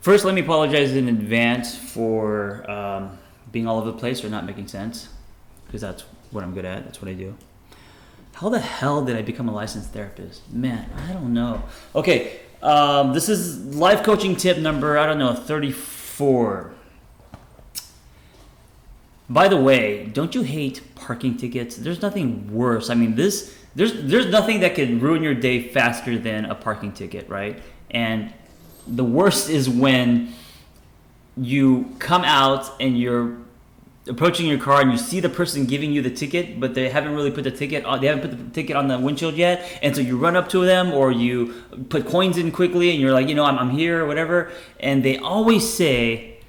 First, let me apologize in advance for being all over the place or not making sense, because that's what I'm good at. That's what I do. How the hell did I become a licensed therapist? Man, I don't know. Okay, this is life coaching tip number, 34. By the way, don't you hate parking tickets? There's nothing worse. I mean, there's nothing that can ruin your day faster than a parking ticket, right? And the worst is when you come out and you're approaching your car and you see the person giving you the ticket, but they haven't really put the ticket on, they haven't put the ticket on the windshield yet, and so you run up to them or you put coins in quickly and you're like, I'm here or whatever, and they always say,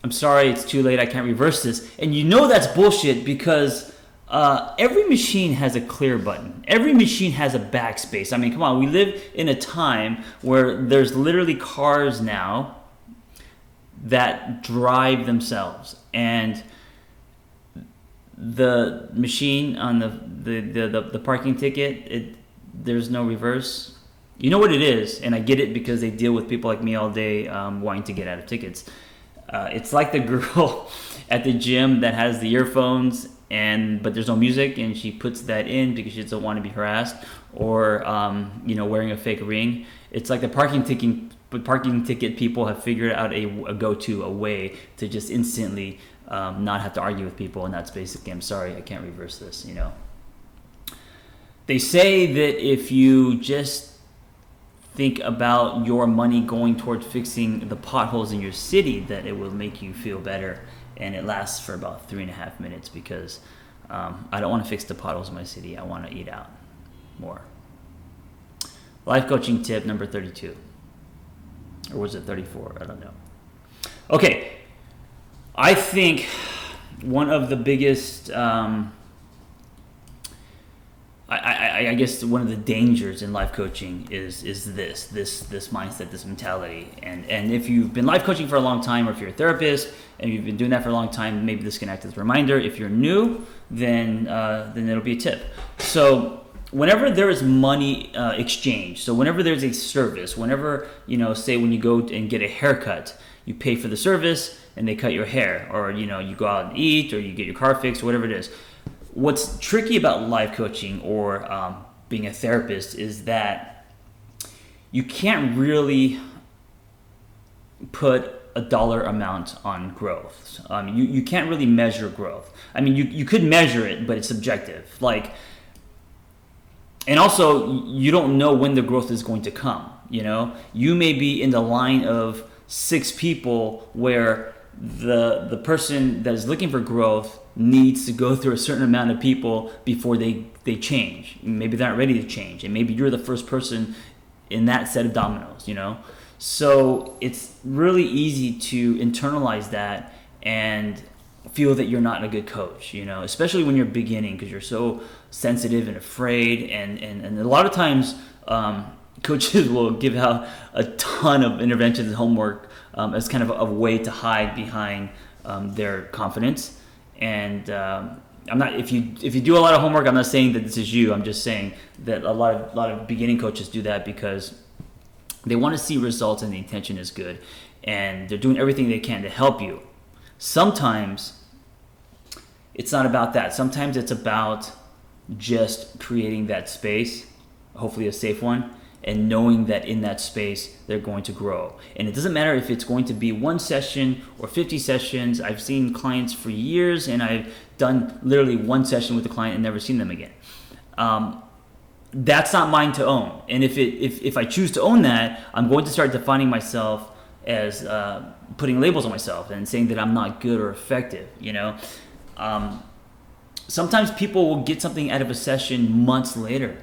"I'm sorry, it's too late, I can't reverse this." And that's bullshit, because every machine has a clear button. Every machine has a backspace. I mean, come on, we live in a time where there's literally cars now that drive themselves, and the machine on the parking ticket, there's no reverse. You know what it is, and I get it because they deal with people like me all day wanting to get out of tickets. It's like the girl at the gym that has the earphones but there's no music, and she puts that in because she doesn't want to be harassed, or wearing a fake ring. It's like the parking ticket people have figured out a go-to, a way to just instantly not have to argue with people, and that's basically, "I'm sorry, I can't reverse this." They say that if you just think about your money going towards fixing the potholes in your city, that it will make you feel better. And it lasts for about 3.5 minutes, because I don't want to fix the potholes in my city. I want to eat out more. Life coaching tip number 32. Or was it 34? I don't know. Okay. I think one of the biggest, I guess one of the dangers in life coaching is this mindset, this mentality. And if you've been life coaching for a long time, or if you're a therapist and you've been doing that for a long time, maybe this can act as a reminder. If you're new, then it'll be a tip. So whenever there is money exchange, so whenever there's a service, whenever, say when you go and get a haircut, you pay for the service and they cut your hair, or, you go out and eat, or you get your car fixed, or whatever it is. What's tricky about life coaching or being a therapist is that you can't really put a dollar amount on growth. You can't really measure growth. I mean, you could measure it, but it's subjective. And also, you don't know when the growth is going to come. You may be in the line of 6 people where the person that is looking for growth needs to go through a certain amount of people before they change. Maybe they're not ready to change, and maybe you're the first person in that set of dominoes, So it's really easy to internalize that and feel that you're not a good coach, especially when you're beginning, because you're so sensitive and afraid, and a lot of times coaches will give out a ton of interventions and homework as kind of a way to hide behind their confidence. And I'm not. If you do a lot of homework, I'm not saying that this is you. I'm just saying that a lot of beginning coaches do that because they want to see results and the intention is good, and they're doing everything they can to help you. Sometimes it's not about that. Sometimes it's about just creating that space, hopefully a safe one, and knowing that in that space they're going to grow. And it doesn't matter if it's going to be 1 session or 50 sessions. I've seen clients for years, and I've done literally 1 session with a client and never seen them again. That's not mine to own. And if I choose to own that, I'm going to start defining myself as putting labels on myself and saying that I'm not good or effective. Sometimes people will get something out of a session months later.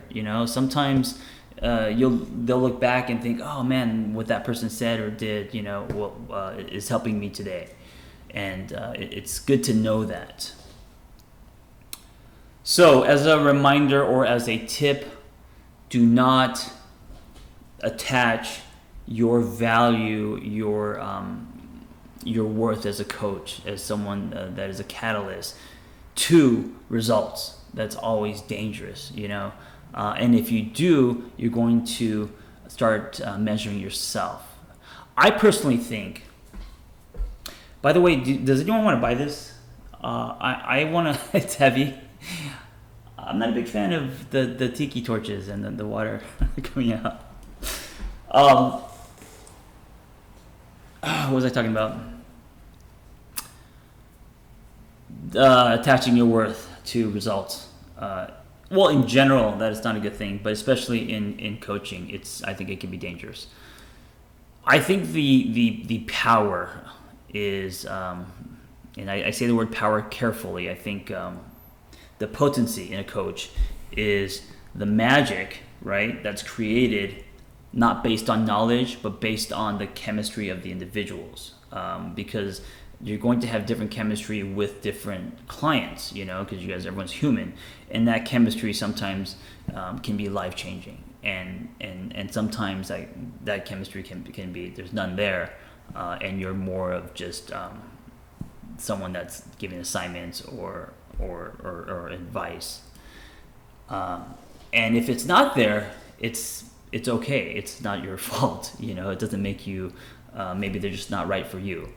Sometimes they'll look back and think, "Oh man, what that person said or did, is helping me today," and it's good to know that. So, as a reminder or as a tip, do not attach your value, your worth as a coach, as someone that is a catalyst, to results. That's always dangerous, and if you do, you're going to start measuring yourself. I personally think. By the way, does anyone want to buy this? I want to. It's heavy. I'm not a big fan of the tiki torches and the water coming out. What was I talking about? Attaching your worth to results. Well, in general, that is not a good thing, but especially in coaching, I think it can be dangerous. I think the power is, and I say the word power carefully. I think the potency in a coach is the magic, right? That's created not based on knowledge, but based on the chemistry of the individuals. Because you're going to have different chemistry with different clients, because everyone's human, and that chemistry sometimes can be life changing, and sometimes that chemistry can be there's none there, and you're more of just someone that's giving assignments or advice, and if it's not there, it's okay. It's not your fault. It doesn't make you. Maybe they're just not right for you.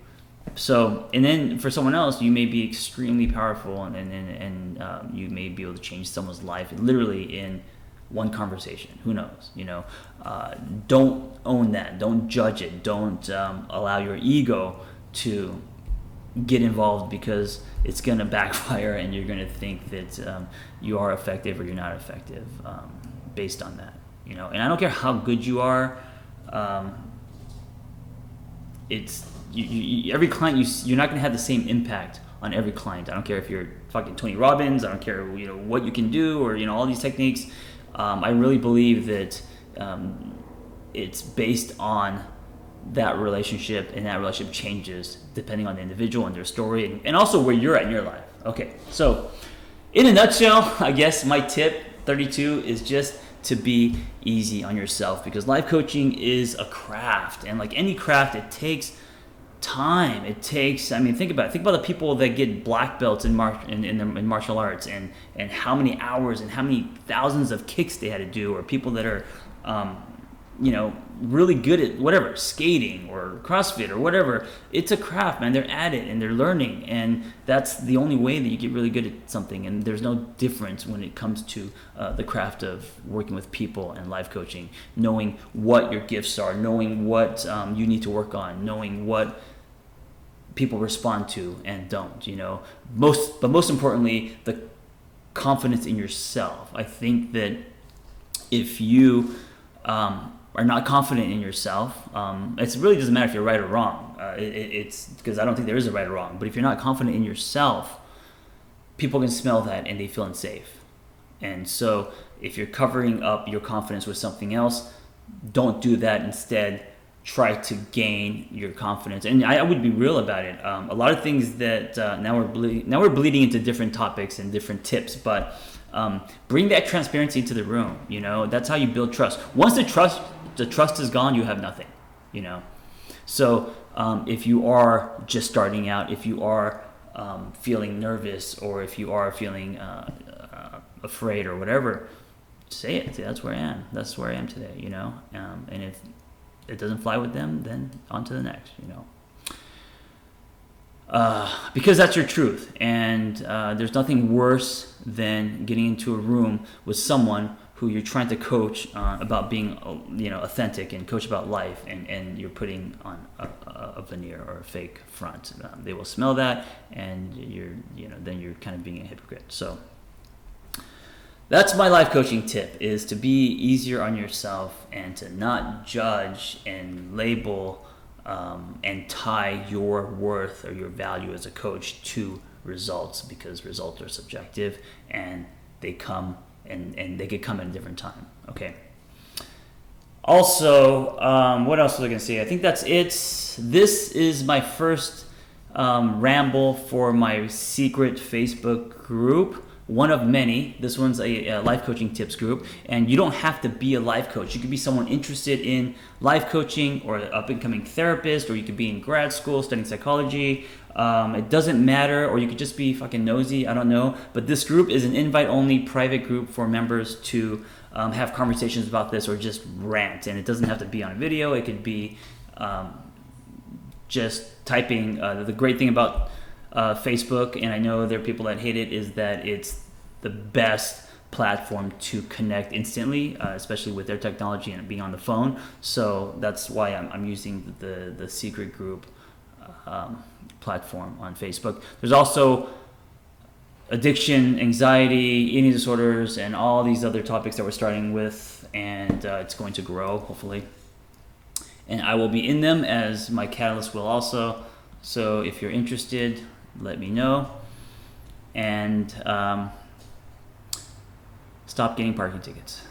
So, and then for someone else, you may be extremely powerful, and you may be able to change someone's life literally in one conversation. Who knows? Don't own that. Don't judge it. Don't allow your ego to get involved, because it's going to backfire, and you're going to think that you are effective or you're not effective based on that. And I don't care how good you are. It's every client you're not going to have the same impact on every client. I don't care if you're fucking Tony Robbins. I don't care what you can do, or all these techniques. I really believe that it's based on that relationship, and that relationship changes depending on the individual and their story, and also where you're at in your life. Okay, so in a nutshell, I guess my tip 32 is just to be easy on yourself, because life coaching is a craft, and like any craft, it takes time. It takes, think about it. Think about the people that get black belts in martial arts, and how many hours and how many thousands of kicks they had to do, or people that are really good at whatever, skating or CrossFit or whatever. It's a craft, man. They're at it and they're learning, and that's the only way that you get really good at something. And there's no difference when it comes to the craft of working with people and life coaching, knowing what your gifts are, knowing what you need to work on, knowing what people respond to and don't, but most importantly, the confidence in yourself. I think that if you are not confident in yourself, it really doesn't matter if you're right or wrong. It's because I don't think there is a right or wrong. But if you're not confident in yourself, people can smell that and they feel unsafe. And so if you're covering up your confidence with something else, don't do that. Instead, try to gain your confidence. And I would be real about it. A lot of things that now we're bleeding into different topics and different tips, but bring that transparency into the room. That's how you build trust. Once the trust is gone, you have nothing. So if you are just starting out, if you are feeling nervous, or if you are feeling afraid or whatever, say it. Say, that's where I am. That's where I am today. And if it doesn't fly with them, then on to the next. Because that's your truth, and there's nothing worse than getting into a room with someone who you're trying to coach about being authentic, and coach about life, and you're putting on a veneer or a fake front. They will smell that, and then you're kind of being a hypocrite. So that's my life coaching tip, is to be easier on yourself, and to not judge and label and tie your worth or your value as a coach to results, because results are subjective, and they come and they could come at a different time. Okay. Also, what else was I going to say? I think that's it. This is my first ramble for my secret Facebook group. One of many. This one's a life coaching tips group, and you don't have to be a life coach. You could be someone interested in life coaching, or an up-and-coming therapist, or you could be in grad school studying psychology. It doesn't matter, or you could just be fucking nosy. I don't know. But this group is an invite-only private group for members to have conversations about this, or just rant. And it doesn't have to be on a video. It could be just typing. The great thing about Facebook, and I know there are people that hate it, is that it's the best platform to connect instantly, especially with their technology and being on the phone. So that's why I'm using the secret group platform on Facebook. There's also addiction, anxiety, eating disorders, and all these other topics that we're starting with, and it's going to grow, hopefully. And I will be in them, as my catalyst will also. So if you're interested, let me know. And stop getting parking tickets.